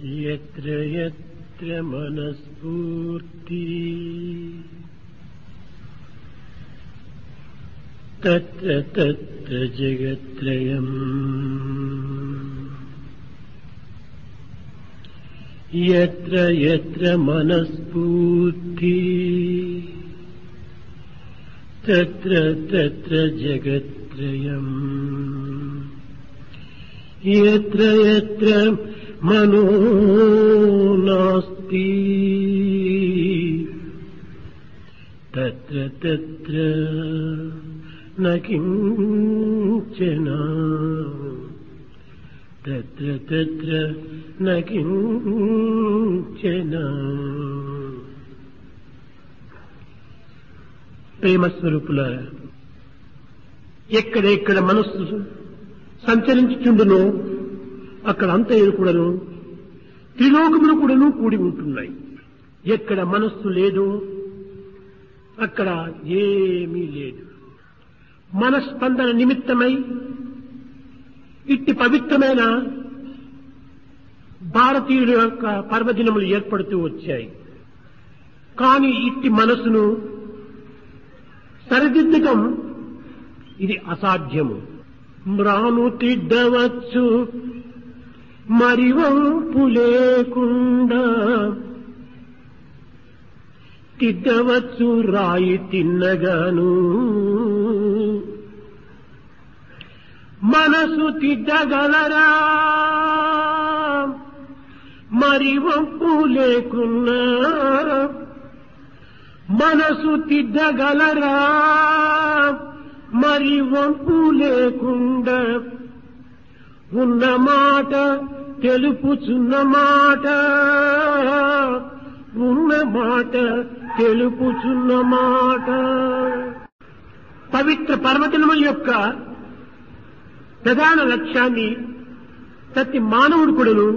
యత్ర యత్ర మనస్ఫూర్తి తత్ర తత్ర జగత్రయం. యత్ర యత్ర మనస్ఫూర్తి తత్ర తత్ర జగత్రయం. యత్ర యత్ర మనో నాస్తి తత్ర తత్ర న కించన. తత్ర తత్ర న కించన. ప్రేమస్వరూపులారా, ఎక్కడెక్కడ మనస్సు సంచరించుచుండునో అక్కడ అంతయు కూడాను త్రిలోకములు కూడాను కూడి ఉంటున్నాయి. ఎక్కడ మనస్సు లేదో అక్కడ ఏమీ లేదు. మనస్పందన నిమిత్తమై ఇట్టి పవిత్రమైన భారతీయుల యొక్క పర్వదినములు ఏర్పడుతూ వచ్చాయి. కానీ ఇట్టి మనసును సరిదిద్దటం ఇది అసాధ్యము. మ్రాను తిడ్డవచ్చు మరివంపు లేకుండా, తిద్దవచ్చు రాయి తిన్నగాను. మనసు తిద్దగలరా మరివంపు లేకున్నా? మనసు తిద్దగలరా మరి వంపు లేకుండా? ఉన్న మాట తెలుపుచున్న మాట, ఉన్న మాట తెలుపుచున్న మాట. పవిత్ర పర్వదినముల యొక్క ప్రధాన లక్ష్యాన్ని ప్రతి మానవుడు కూడాను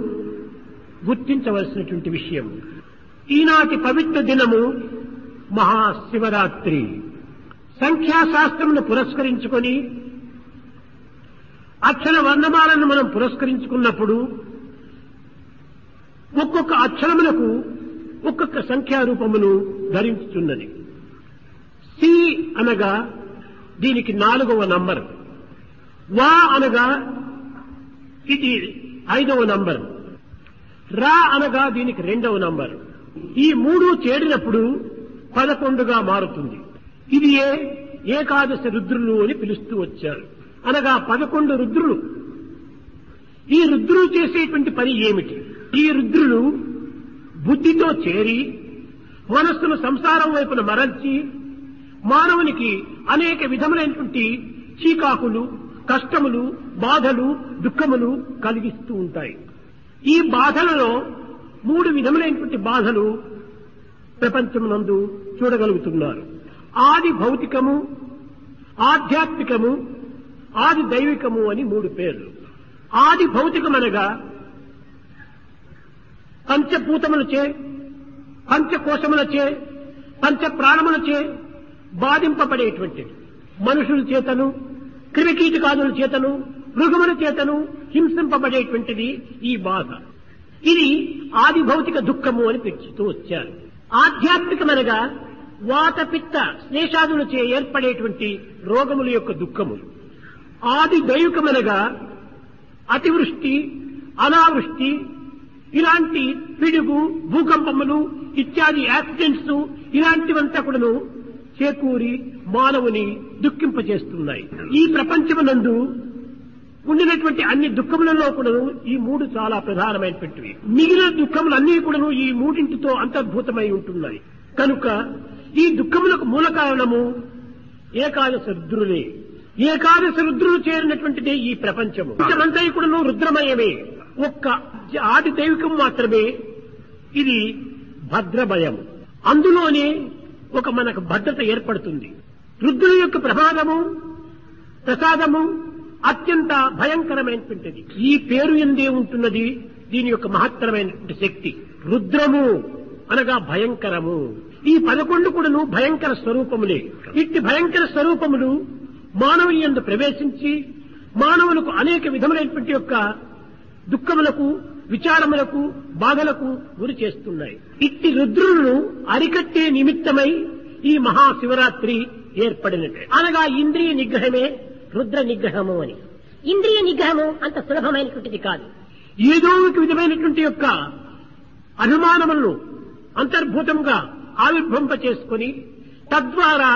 గుర్తించవలసినటువంటి విషయం. ఈనాటి పవిత్ర దినము మహాశివరాత్రి. సంఖ్యాశాస్త్రమును పురస్కరించుకొని అక్షర వర్ణమాలను మనం పురస్కరించుకున్నప్పుడు ఒక్కొక్క అక్షరములకు ఒక్కొక్క సంఖ్యారూపమును ధరించుతున్నది. సి అనగా దీనికి 4వ నంబర్, వా అనగా ఇది 5వ నంబర్, రా అనగా దీనికి 2వ నంబర్. ఈ 3 చేరినప్పుడు 11గా మారుతుంది. ఇది ఏకాదశ రుద్రులు అని పిలుస్తూ వచ్చారు. అనగా 11 రుద్రులు. ఈ రుద్రులు చేసేటువంటి పని ఏమిటి? ఈ రుద్రులు బుద్ధితో చేరి మనస్సును సంసారం వైపున మరల్చి మానవునికి అనేక విధములైనటువంటి చీకాకులు, కష్టములు, బాధలు, దుఃఖములు కలిగిస్తూ ఉంటాయి. ఈ బాధలలో 3 విధములైనటువంటి బాధలు ప్రపంచమునందు చూడగలుగుతున్నారు. ఆది భౌతికము, ఆధ్యాత్మికము, ఆది దైవికము అని 3 పేర్లు. ఆది భౌతికమనగా పంచభూతములచే, పంచకోశములచే, పంచ ప్రాణములచే బాధింపబడేటువంటిది. మనుషుల చేతను, క్రిమికీటకాదుల చేతను, మృగముల చేతను హింసింపబడేటువంటిది ఈ బాధ. ఇది ఆది భౌతిక దుఃఖము అని పిలుస్తూ వచ్చారు. ఆధ్యాత్మికమనగా వాత పిత్త శ్లేషాదులచే ఏర్పడేటువంటి రోగముల యొక్క దుఃఖములు. ఆది దైవికమనగా అతివృష్టి, అనావృష్టి, ఇలాంటి పిడుగు, భూకంపములు ఇత్యాది యాక్సిడెంట్స్ ఇలాంటివంతా కూడాను చేకూరి మానవుని దుఃఖింపజేస్తున్నాయి. ఈ ప్రపంచమునందు ఉండినటువంటి అన్ని దుఃఖములలో కూడాను ఈ 3 చాలా ప్రధానమైనటువంటివి. మిగిలిన దుఃఖములన్నీ కూడాను ఈ 3తో అంతర్భూతమై ఉంటున్నాయి. కనుక ఈ దుఃఖములకు మూల కారణము ఏకాదశ రుద్రులే. ఏకాదశ రుద్రులు చేరినటువంటిదే ఈ ప్రపంచము. ప్రపంచమంతా కూడాను రుద్రమయమే. ఒక్క ఆది దైవికం మాత్రమే ఇది భద్రభయం. అందులోనే ఒక మనకు భద్రత ఏర్పడుతుంది. రుద్రుల యొక్క ప్రసాదము అత్యంత భయంకరమైనటువంటిది. ఈ పేరు ఎందే ఉంటున్నది దీని యొక్క మహత్తరమైనటువంటి శక్తి. రుద్రము అనగా భయంకరము. ఈ 11 కూడాను భయంకర స్వరూపములే. ఇట్టి భయంకర స్వరూపములు మానవుని యందు ప్రవేశించి మానవులకు అనేక విధములైనటువంటి యొక్క దుఃఖములకు విచారములకు బాధలకు గురి చేస్తున్నాయి. ఇట్టి రుద్రులను అరికట్టే నిమిత్తమై ఈ మహాశివరాత్రి ఏర్పడినట్టు. అనగా ఇంద్రియ నిగ్రహమే రుద్ర నిగ్రహము అని. ఇంద్రియ నిగ్రహము అంత సులభమైనటువంటిది కాదు. ఏదో ఒక విధమైనటువంటి యొక్క అనుమానములను అంతర్భూతంగా ఆవిర్భంప చేసుకుని తద్వారా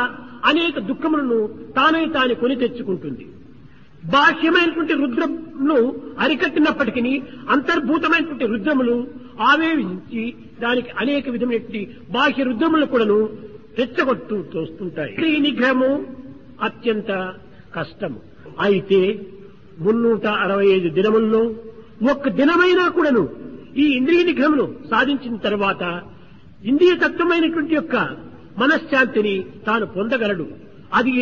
అనేక దుఃఖములను తానే కొని తెచ్చుకుంటుంది. బాహ్యమైనటువంటి రుద్రమును అరికట్టినప్పటికీ అంతర్భూతమైనటువంటి రుద్రములు ఆవేశించి దానికి అనేక విధమైనటువంటి బాహ్య రుద్రములను కూడాను రెచ్చగొట్టు తోస్తుంటాయి. ఈ నిగ్రహము అత్యంత కష్టము. అయితే 365 దినముల్లో ఒక్క దినమైనా కూడాను ఈ ఇంద్రియ నిగ్రహమును సాధించిన తర్వాత ఇంద్రియ తత్వమైనటువంటి యొక్క మనశ్శాంతిని తాను పొందగలడు. అది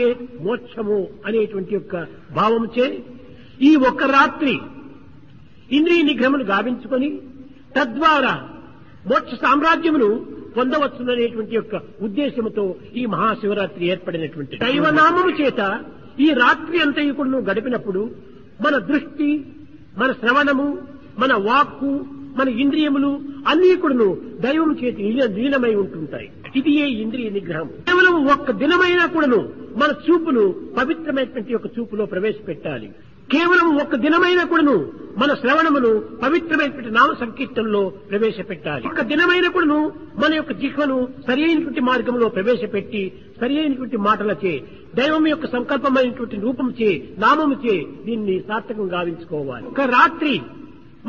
మోక్షము అనేటువంటి యొక్క భావముచే ఈ ఒక్క రాత్రి ఇంద్రియ నిగ్రహమును గావించుకొని తద్వారా మోక్ష సామ్రాజ్యమును పొందవచ్చుననేటువంటి యొక్క ఉద్దేశముతో ఈ మహాశివరాత్రి ఏర్పడినటువంటి దైవనామము చేత ఈ రాత్రి అంతయుకుడును గడిపినప్పుడు మన దృష్టి, మన శ్రవణము, మన వాక్కు, మన ఇంద్రియములు అన్నీ కూడాను దైవం చేతి లీనమై ఉంటుంటాయి. ఇది ఇంద్రియ నిగ్రహం. కేవలం ఒక్క దినమైనా కూడాను మన చూపును పవిత్రమైనటువంటి యొక్క చూపులో ప్రవేశపెట్టాలి. కేవలం ఒక్క దినమైనా కూడాను మన శ్రవణమును పవిత్రమైనటువంటి నామ సంకీర్తనలో ప్రవేశపెట్టాలి. ఒక్క దినమైనా కూడాను మన యొక్క జిహ్వను సరి అయినటువంటి మార్గంలో ప్రవేశపెట్టి సరి అయినటువంటి మాటలచే దైవం యొక్క సంకల్పమైనటువంటి రూపంచే నామముచే దీన్ని సార్థకం గావించుకోవాలి. ఒక రాత్రి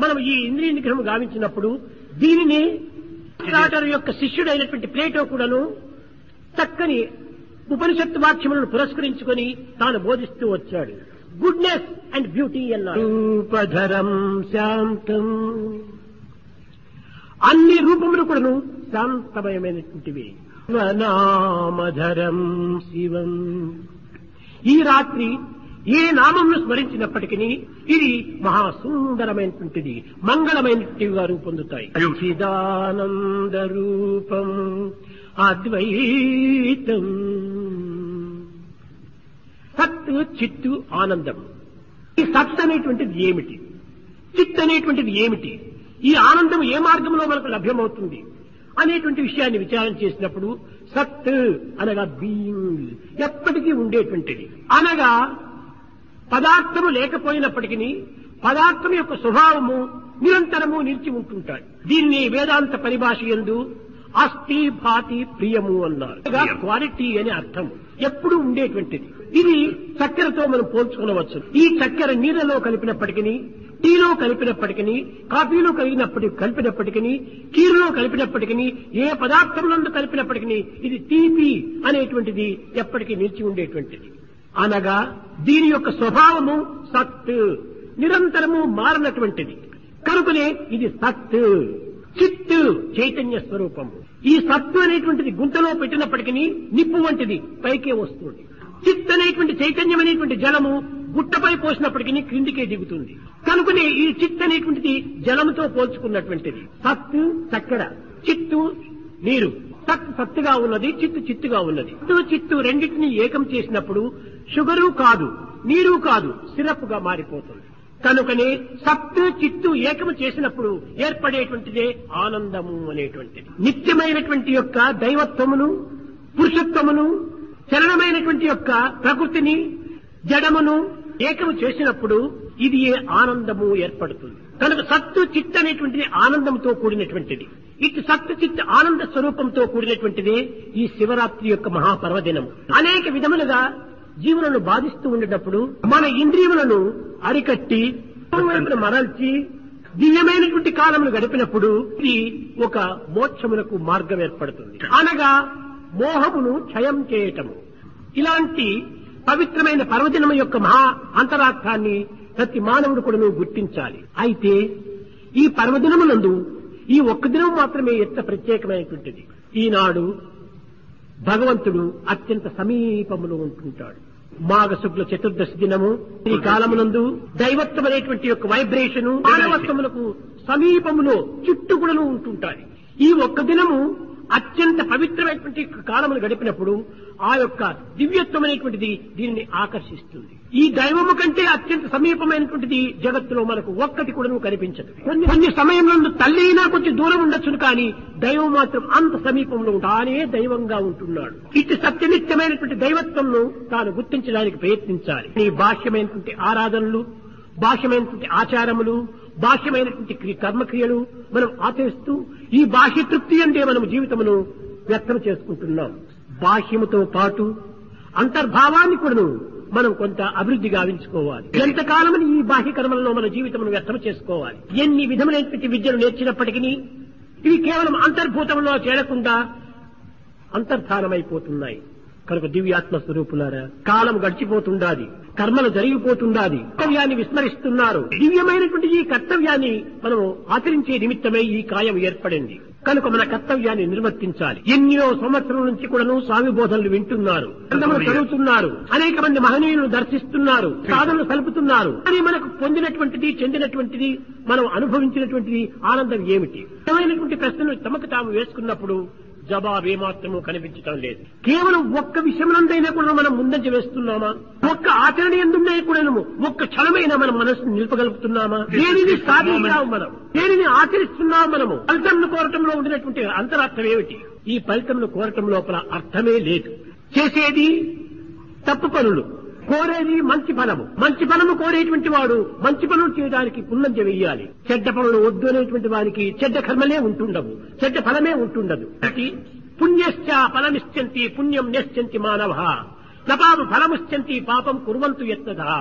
మనం ఈ ఇంద్రియ నిగ్రహం గావించినప్పుడు దీనిని ప్లాటర్ యొక్క శిష్యుడైనటువంటి ప్లేటో కూడాను చక్కని ఉపనిషత్తు వాక్యములను పురస్కరించుకొని తాను బోధిస్తూ వచ్చాడు. గుడ్నెస్ అండ్ బ్యూటీ అన్నారు. రూపధరం శాంతం, అన్ని రూపములు కూడాను శాంతమయమైనటువంటివి. నామధరం శివం. ఈ రాత్రి ఏ నామంను స్మరించినప్పటికీ ఇది మహాసుందరమైనటువంటిది, మంగళమైనటువంటివిగా రూపొందుతాయి. చిదానంద రూపం అద్వైతం. సత్, చిత్తు, ఆనందం. ఈ సత్ అనేటువంటిది ఏమిటి, చిత్ అనేటువంటిది ఏమిటి, ఈ ఆనందం ఏ మార్గంలో మనకు లభ్యమవుతుంది అనేటువంటి విషయాన్ని విచారణ చేసినప్పుడు సత్ అనగా బీయింగ్, ఎప్పటికీ ఉండేటువంటిది. అనగా పదార్థము లేకపోయినప్పటికీ పదార్థం యొక్క స్వభావము నిరంతరము నిలిచి ఉంటుంటాడు. దీన్ని వేదాంత పరిభాష యందు అస్థి భాతి ప్రియము అన్నారు. క్వాలిటీ అని అర్థం, ఎప్పుడు ఉండేటువంటిది. ఇది చక్కెరతో మనం పోల్చుకునవచ్చు. ఈ చక్కెర నీళ్ళలో కలిపినప్పటికీ, టీలో కలిపినప్పటికీ, కాఫీలో కలిపినప్పటికీ, కీరులో కలిపినప్పటికీ, ఏ పదార్థములందు కలిపినప్పటికీ ఇది తీపి అనేటువంటిది ఎప్పటికీ నిలిచి ఉండేటువంటిది. అనగా దీని యొక్క స్వభావము సత్, నిరంతరము మారనటువంటిది. కనుకనే ఇది సత్. చిత్ చైతన్య స్వరూపము. ఈ సత్తు అనేటువంటిది గుంటలో పెట్టినప్పటికీ నిప్పు వంటిది పైకే వస్తుంది. చిత్ అనేటువంటి చైతన్యం అనేటువంటి జలము గుట్టపై పోసినప్పటికీ క్రిందికే దిగుతుంది. కనుకనే ఈ చిత్ అనేటువంటిది జలముతో పోల్చుకున్నటువంటిది. సత్తు చక్కెర, చిత్తు నీరు. సత్ సత్తుగా ఉన్నది, చిత్తు చిత్తుగా ఉన్నది. చిత్తు రెండింటినీ ఏకం చేసినప్పుడు షుగరు కాదు, నీరు కాదు, సిరప్గా మారిపోతుంది. కనుకనే సత్తు చిత్తు ఏకము చేసినప్పుడు ఏర్పడేటువంటిదే ఆనందము అనేటువంటిది. నిత్యమైనటువంటి యొక్క దైవత్వమును, పురుషత్వమును, చలనమైనటువంటి యొక్క ప్రకృతిని, జడమును ఏకము చేసినప్పుడు ఇది ఆనందము ఏర్పడుతుంది. కనుక సత్తు చిత్ అనేటువంటిది ఆనందంతో కూడినటువంటిది. ఇటు సత్తు చిత్ ఆనంద స్వరూపంతో కూడినటువంటిదే ఈ శివరాత్రి యొక్క మహాపర్వదినం. అనేక విధములుగా జీవులను బాధిస్తూ ఉండేటప్పుడు మన ఇంద్రియములను అరికట్టి మరల్చి దివ్యమైనటువంటి కాలమును గడిపినప్పుడు ఇది ఒక మోక్షమునకు మార్గం ఏర్పడుతుంది. అనగా మోహమును క్షయం చేయటము. ఇలాంటి పవిత్రమైన పర్వదినము యొక్క మహా అంతరార్థాన్ని ప్రతి మానవుడు కూడా గుర్తించాలి. అయితే ఈ పర్వదినమునందు ఈ ఒక్క దినం మాత్రమే ఎంత ప్రత్యేకమైనటువంటిది. ఈనాడు భగవంతుడు అత్యంత సమీపములో ఉంటుంటాడు. మాఘ శుక్ల చతుర్దశి దినము ఈ కాలమునందు దైవత్వం అనేటువంటి యొక్క వైబ్రేషను మానవత్వములకు సమీపములో చుట్టూ కూడా ఉంటుంటాయి. ఈ ఒక్క దినము అత్యంత పవిత్రమైనటువంటి కాలములు గడిపినప్పుడు ఆ యొక్క దివ్యత్వం అనేటువంటిది దీనిని ఆకర్షిస్తుంది. ఈ దైవము కంటే అత్యంత సమీపమైనటువంటిది జగత్తులో మనకు ఒక్కటి కూడా కనిపించదు. కొన్ని సమయంలో తల్లి అయినా కొంచెం దూరం ఉండొచ్చును, కానీ దైవం మాత్రం అంత సమీపంలో తానే దైవంగా ఉంటున్నాడు. ఇటు సత్యనిత్యమైనటువంటి దైవత్వంను తాను గుర్తించడానికి ప్రయత్నించాలి. ఈ బాహ్యమైనటువంటి ఆరాధనలు, బాహ్యమైనటువంటి ఆచారములు, బాహ్యమైనటువంటి కర్మక్రియలు మనం ఆచరిస్తూ ఈ బాహ్య తృప్తి అంటే మనం జీవితమును వ్యక్తం చేసుకుంటున్నాం. బాహ్యముతో పాటు అంతర్భావాన్ని కూడా మనం కొంత అభివృద్ధి గావించుకోవాలి. ఎంతకాలమని ఈ బాహ్య కర్మలలో మన జీవితమును వ్యక్తం చేసుకోవాలి. ఎన్ని విధములైనటువంటి విద్యలు నేర్చినప్పటికీ ఇవి కేవలం అంతర్భూతంలో చేరకుండా అంతర్ధానమైపోతున్నాయి. కనుక దివ్యాత్మ స్వరూపులారా, కాలం గడిచిపోతుండాది, కర్మలు జరిగిపోతుండాది, కర్తవ్యాన్ని విస్మరిస్తున్నారు. దివ్యమైనటువంటి ఈ కర్తవ్యాన్ని మనం ఆచరించే నిమిత్తమై ఈ కాయం ఏర్పడింది. కనుక మన కర్తవ్యాన్ని నిర్వర్తించాలి. ఎన్నో సంవత్సరం నుంచి కూడాను స్వామి బోధనలు వింటున్నారు, గ్రంథములు చదువుతున్నారు, అనేక మంది మహనీయులను దర్శిస్తున్నారు, సాధనలు సలుపుతున్నారు. కానీ మనకు పొందినటువంటిది, చెందినటువంటిది, మనం అనుభవించినటువంటిది ఆనందం ఏమిటి? ఏమైనటువంటి ప్రశ్నలు తమకు తాము వేసుకున్నప్పుడు జవాబు ఏమాత్రమూ కనిపించటం లేదు. కేవలం ఒక్క విషయమునందైనా కూడా మనం ముందంజ వేస్తున్నామా? ఒక్క ఆచరణ ఎందున్నా కూడా ఒక్క క్షణమైనా మనం మనసును నిలపగలుగుతున్నామా? దేనిని సాధిస్తున్నాము మనం? దేనిని ఆచరిస్తున్నాము మనము? ఫలితంను కోరటంలో ఉండినటువంటి అంతరార్థం ఏమిటి? ఈ ఫలితంను కోరటం లోపల అర్థమే లేదు. చేసేది తప్పు పనులు, కోరేది మంచి ఫలము. మంచి ఫలము కోరేటువంటి వాడు మంచి పనులు చేయడానికి పుణ్యంజ వెయ్యాలి. చెడ్డ పనులు వద్దు అనేటువంటి వారికి చెడ్డ కర్మలే ఉంటుండవు, చెడ్డ ఫలమే ఉంటుండదు. పుణ్యశ్చ ఫలమిశ్చంతి పుణ్యం నిశ్చంతి మానవ నపాపం ఫలమిశ్చంతి పాపం కుర్వంతు యత్నదా.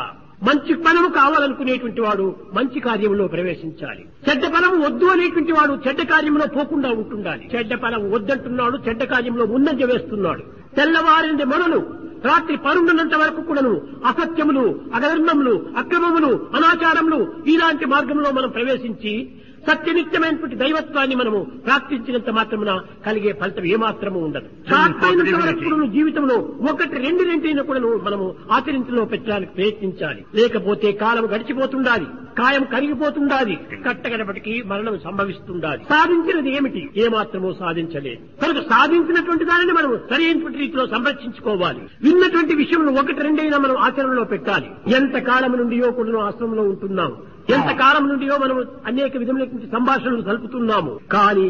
మంచి ఫలము కావాలనుకునేటువంటి వాడు మంచి కార్యంలో ప్రవేశించాలి. చెడ్డ ఫలము వద్దు అనేటువంటి వాడు చెడ్డ కార్యంలో పోకుండా ఉంటుండాలి. చెడ్డ ఫలం వద్దంటున్నాడు, చెడ్డ కార్యంలో ముందంజ వేస్తున్నాడు. తెల్లవారింది మొదలు రాత్రి పరుండున్నంత వరకు కూడాను అసత్యములు, అధర్మములు, అక్రమములు, అనాచారములు ఇలాంటి మార్గంలో మనం ప్రవేశించి సత్యనిత్యమైనటువంటి దైవత్వాన్ని మనము ప్రార్థించినంత మాత్రమున కలిగే ఫలితం ఏమాత్రము ఉండదు. సాధ్యమైనంత వరకు జీవితంలో ఒకటి రెండైనా కూడా మనము ఆచరించలో పెట్టడానికి ప్రయత్నించాలి. లేకపోతే కాలం గడిచిపోతుండాలి, కాయం కరిగిపోతుండాలి, కట్టగడపటికి మరణం సంభవిస్తుండాలి. సాధించినది ఏమిటి? ఏమాత్రమూ సాధించలేదు. కనుక సాధించినటువంటి దానిని మనం సరైనటువంటి రీతిలో సంరక్షించుకోవాలి. విన్నటువంటి విషయంలో ఒకటి రెండైనా మనం ఆచరణలో పెట్టాలి. ఎంత కాలం నుండియో కూడా ఆశ్రమంలో ఉంటున్నాం, ఎంత కాలం నుండియో మనం అనేక విధములైనటువంటి సంభాషణలు సలుపుతున్నాము, కానీ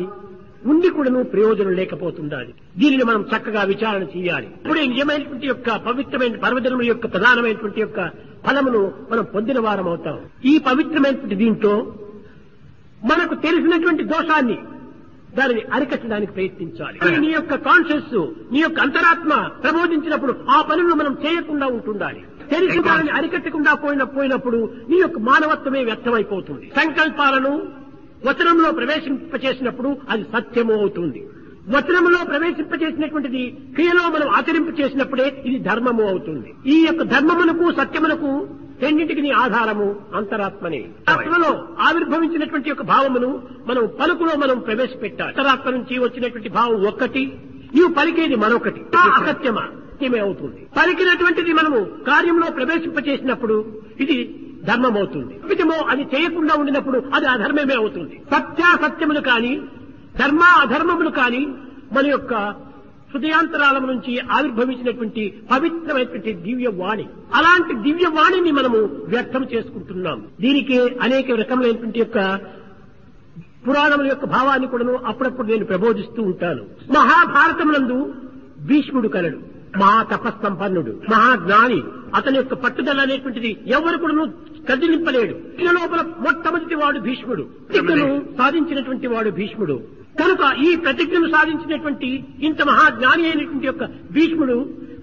ఉండి కూడాను ప్రయోజనం లేకపోతుండాలి. దీనిని మనం చక్కగా విచారణ చేయాలి. ఇప్పుడే నిజమైనటువంటి యొక్క పవిత్రమైన పర్వదినముల యొక్క ప్రధానమైనటువంటి యొక్క ఫలమును మనం పొందిన వారం అవుతాం. ఈ పవిత్రమైనటువంటి దీంట్లో మనకు తెలిసినటువంటి దోషాన్ని దానిని అరికట్టడానికి ప్రయత్నించాలి. నీ యొక్క కాన్షియస్, నీ యొక్క అంతరాత్మ ప్రబోధించినప్పుడు ఆ పనులను మనం చేయకుండా ఉంటుండాలి. తెలిసి దానిని అరికట్టకుండా పోయినప్పుడు నీ యొక్క మానవత్వమే వ్యర్థమైపోతుంది. సంకల్పాలను వచనంలో ప్రవేశింపచేసినప్పుడు అది సత్యము అవుతుంది. వచనంలో ప్రవేశింపచేసినటువంటిది క్రియలో మనం ఆచరింపచేసినప్పుడే ఇది ధర్మము అవుతుంది. ఈ యొక్క ధర్మమునకు సత్యమునకు రెండింటికి ఆధారము అంతరాత్మనే. ఆత్మలో ఆవిర్భవించినటువంటి యొక్క భావమును మనం పలుకులో మనం ప్రవేశపెట్టాలి. అంతరాత్మ నుంచి వచ్చినటువంటి భావం ఒక్కటి, నీవు పలికేది మరొకటి. అసత్యమా అవుతుంది. పలికినటువంటిది మనము కార్యంలో ప్రవేశింపచేసినప్పుడు ఇది ధర్మం అవుతుంది. సత్యమో అది చేయకుండా ఉండినప్పుడు అది అధర్మమే అవుతుంది. సత్యాసత్యములు కాని, ధర్మ అధర్మములు కాని మన యొక్క హృదయాంతరాల నుంచి ఆవిర్భవించినటువంటి పవిత్రమైనటువంటి దివ్యవాణి, అలాంటి దివ్యవాణిని మనము వ్యక్తం చేసుకుంటున్నాం. దీనికి అనేక రకములైనటువంటి యొక్క పురాణముల యొక్క భావాన్ని కూడాను అప్పుడప్పుడు నేను ప్రబోధిస్తూ ఉంటాను. మహాభారతమునందు భీష్ముడు కలడు, మహా తపస్సంపన్నుడు, మహాజ్ఞాని. అతని యొక్క పట్టుదల అనేటువంటిది ఎవరు కూడా కదిలింపలేడు. ఈ లోపల మొట్టమొదటి వాడు భీష్ముడు. ప్రతిజ్ఞను సాధించినటువంటి వాడు భీష్ముడు. కనుక ఈ ప్రతిజ్ఞను సాధించినటువంటి ఇంత మహాజ్ఞాని అయినటువంటి యొక్క భీష్ముడు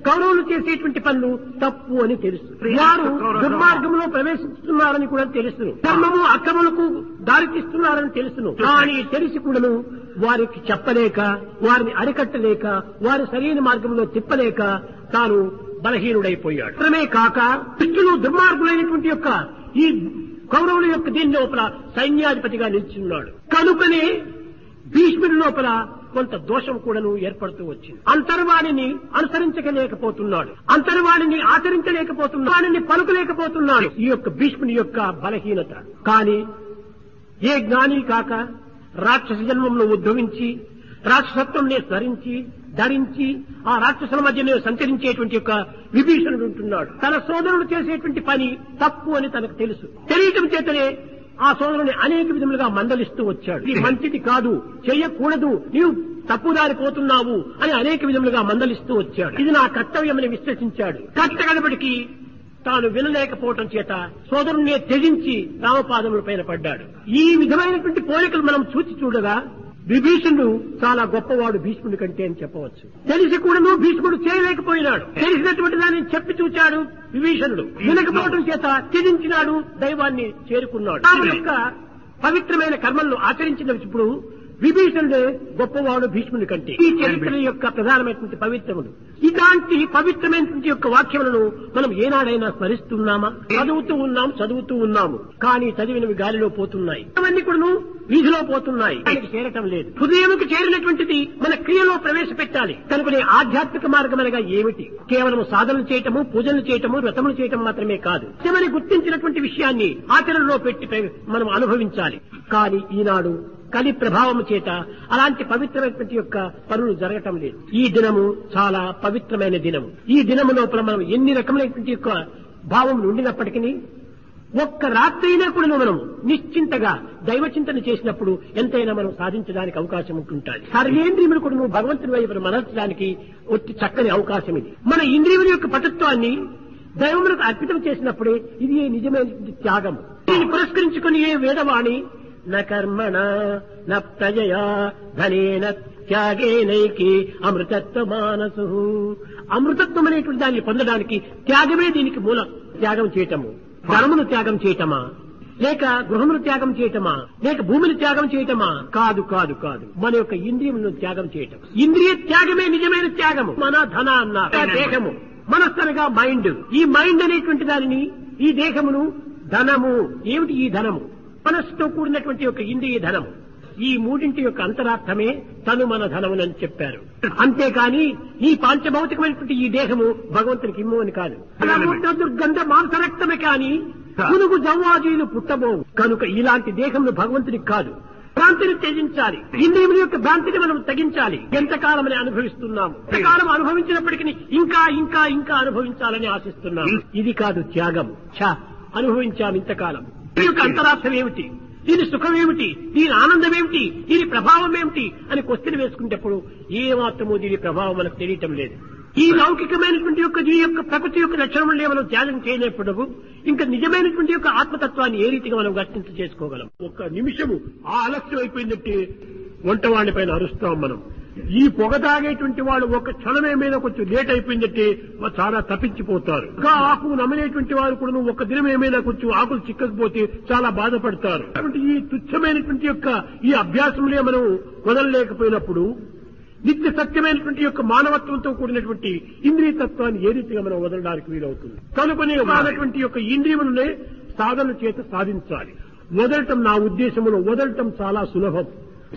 కౌరవులు చేసేటువంటి పనులు తప్పు అని తెలుసు. వారు దుర్మార్గంలో ప్రవేశిస్తున్నారని కూడా తెలుసును, ధర్మము అక్రమలకు దారితీస్తున్నారని తెలుసును. కానీ తెలిసి కూడాను వారికి చెప్పలేక, వారిని అరికట్టలేక, వారి సరైన మార్గంలో తిప్పలేక తాను బలహీనుడైపోయాడు. మాత్రమే కాక దుష్టులు దుర్మార్గులైనటువంటి యొక్క ఈ కౌరవుల యొక్క దీని లోపల సైన్యాధిపతిగా నిలిచిన్నాడు. కనుకనే భీష్ముడి లోపల కొంత దోషం కూడాను ఏర్పడుతూ వచ్చింది. అంతర్వాణిని అనుసరించలేకపోతున్నాడు, అంతర్వాణిని ఆచరించలేకపోతున్నాడు, వాణిని పలుకలేకపోతున్నాడు. ఈ యొక్క భీష్ముని యొక్క బలహీనత. కానీ ఏ జ్ఞాని కాక రాక్షస జన్మంలో ఉద్భవించి రాక్షసత్వంనే ధరించి ఆ రాక్షసుల మధ్యనే సంచరించేటువంటి యొక్క విభీషణుడు ఉంటున్నాడు. తన సోదరుడు చేసేటువంటి పని తప్పు అని తనకు తెలుసు. తెలియటం చేతనే ఆ సోదరుని అనేక విధములుగా మందలిస్తూ వచ్చాడు. ఇది మంచిది కాదు, చేయకూడదు, నీవు తప్పుదారి పోతున్నావు అని అనేక విధములుగా మందలిస్తూ వచ్చాడు. ఇది నా కర్తవ్యమని విశ్వసించాడు. కట్టగడబడికి తాను వినలేకపోవటం చేత సోదరుణ్ణే త్యజించి రామపాదముల పైన పడ్డాడు. ఈ విధమైనటువంటి పోలికలు మనం చూడగా విభీషణుడు చాలా గొప్పవాడు భీష్ముడి కంటే అని చెప్పవచ్చు. తెలిసి కూడాను భీష్ముడు చేయలేకపోయినాడు. తెలిసినటువంటి దాన్ని చెప్పి చూచాడు విభీషణుడు. వినకపోవడం చేత త్యజించినాడు, దైవాన్ని చేరుకున్నాడు. రాముడి యొక్క పవిత్రమైన కర్మలను ఆచరించినప్పుడు విభీషణుడే గొప్పవాడు భీష్ముడి కంటే. ఈ చరిత్ర యొక్క ప్రధానమైనటువంటి పవిత్రములు. ఇలాంటి పవిత్రమైనటువంటి యొక్క వాక్యములను మనం ఏనాడైనా స్మరిస్తున్నామా? చదువుతూ ఉన్నాము. కానీ చదివినవి గాలిలో పోతున్నాయి. అవన్నీ కూడా వీధిలో పోతున్నాయి, దానికి చేరటం లేదు. హృదయంకు చేరినటువంటిది మన క్రియలో ప్రవేశపెట్టాలి. కనుకనే ఆధ్యాత్మిక మార్గం అనగా ఏమిటి? కేవలం సాధనలు చేయటము, పూజలు చేయటము, వ్రతములు చేయటం మాత్రమే కాదు. నిజమని గుర్తించినటువంటి విషయాన్ని ఆచరణలో పెట్టి మనం అనుభవించాలి. కానీ ఈనాడు కలి ప్రభావము చేత అలాంటి పవిత్రమైనటువంటి యొక్క పనులు జరగటం లేదు. ఈ దినము చాలా పవిత్రమైన దినము. ఈ దినము లోపల మనం ఎన్ని రకమైనటువంటి యొక్క భావం ఉండినప్పటికీ ఒక్క రాత్రైనా కూడా మనం నిశ్చింతగా దైవచింతన చేసినప్పుడు ఎంతైనా మనం సాధించడానికి అవకాశం ఉంటుంటుంది. సర్వేంద్రియములు కూడా నువ్వు భగవంతుని వైపు మరల్చడానికి ఒట్టి చక్కని అవకాశం ఇది. మన ఇంద్రియముల యొక్క పటుత్వాన్ని దైవములకు అర్పితం చేసినప్పుడే ఇది నిజమైన త్యాగం. దీన్ని పురస్కరించుకుని ఏ వేదవాణి న కర్మణ న ప్రజయా ధనేన త్యాగేనైకి అమృతత్వ మానసు. అమృతత్వం అనేటువంటి దాన్ని పొందడానికి త్యాగమే దీనికి మూలం. త్యాగం చేయటము, ధనమును త్యాగం చేయటమా, లేక గృహమును త్యాగం చేయటమా, లేక భూమిని త్యాగం చేయటమా? కాదు కాదు కాదు, మన యొక్క ఇంద్రియములను త్యాగం చేయటం. ఇంద్రియ త్యాగమే నిజమైన త్యాగము. మన ధన అన్నారు దేహము, మనస్సు అనగా మైండ్. ఈ మైండ్ అనేటువంటి దానిని, ఈ దేహమును, ధనము ఏమిటి? ఈ ధనము మనస్సుతో కూడినటువంటి యొక్క ఇంద్రియ ధనము. ఈ మూడింటి యొక్క అంతరార్థమే తను మన ధనమునని చెప్పారు. అంతేకాని ఈ పాంచభౌతికమైనటువంటి ఈ దేహము భగవంతునికి ఇమ్ము అని కాదు. దుర్గంధ మాంసరక్తమే కాని పునుగు జవ్వాజీలు పుట్టబోవు. కనుక ఇలాంటి దేహమును భగవంతునికి కాదు. భ్రాంతిని త్యజించాలి. ఇంద్రియముల యొక్క భ్రాంతిని మనం తగ్గించాలి. ఎంతకాలమని అనుభవిస్తున్నాము. ఎంతకాలం అనుభవించినప్పటికీ ఇంకా ఇంకా ఇంకా అనుభవించాలని ఆశిస్తున్నాము. ఇది కాదు త్యాగం. అనుభవించాము ఇంతకాలం. దీని యొక్క అంతరార్థం ఏమిటి? దీని సుఖం ఏమిటి? దీని ఆనందం ఏమిటి? దీని ప్రభావం ఏమిటి అని క్వశ్చన్ వేసుకునేటప్పుడు ఏ మాత్రమూ దీని ప్రభావం మనకు తెలియటం లేదు. ఈ లౌకికమైనటువంటి యొక్క దీని యొక్క ప్రకృతి యొక్క లక్షణములే మనం త్యాగం చేయలేప్పుడు ఇంకా నిజమైనటువంటి యొక్క ఆత్మతత్వాన్ని ఏ రీతిగా మనం గట్టించ చేసుకోగలం? ఒక్క నిమిషము ఆలస్యం అయిపోయిందంటే వంటవాణి పైన అరుస్తాం మనం. ఈ పొగ తాగేటువంటి వాళ్ళు ఒక క్షణమే మీద కొంచెం లేట్ అయిపోయిందంటే చాలా తప్పించిపోతారు. ఇంకా ఆకు నమ్మలేటువంటి వారు కూడా ఒక దినం ఏమైనా కొంచెం ఆకులు చిక్కకపోతే చాలా బాధపడతారు. కాబట్టి ఈ తుచ్చమైనటువంటి యొక్క ఈ అభ్యాసములే మనం వదలలేకపోయినప్పుడు నిత్య సత్యమైనటువంటి యొక్క మానవత్వంతో కూడినటువంటి ఇంద్రియతత్వాన్ని ఏ రీతిగా మనం వదలడానికి వీలవుతుంది? కనుకనే వానటువంటి యొక్క ఇంద్రియములనే సాధన చేత సాధించాలి. వదలటం, నా ఉద్దేశంలో వదలటం చాలా సులభం.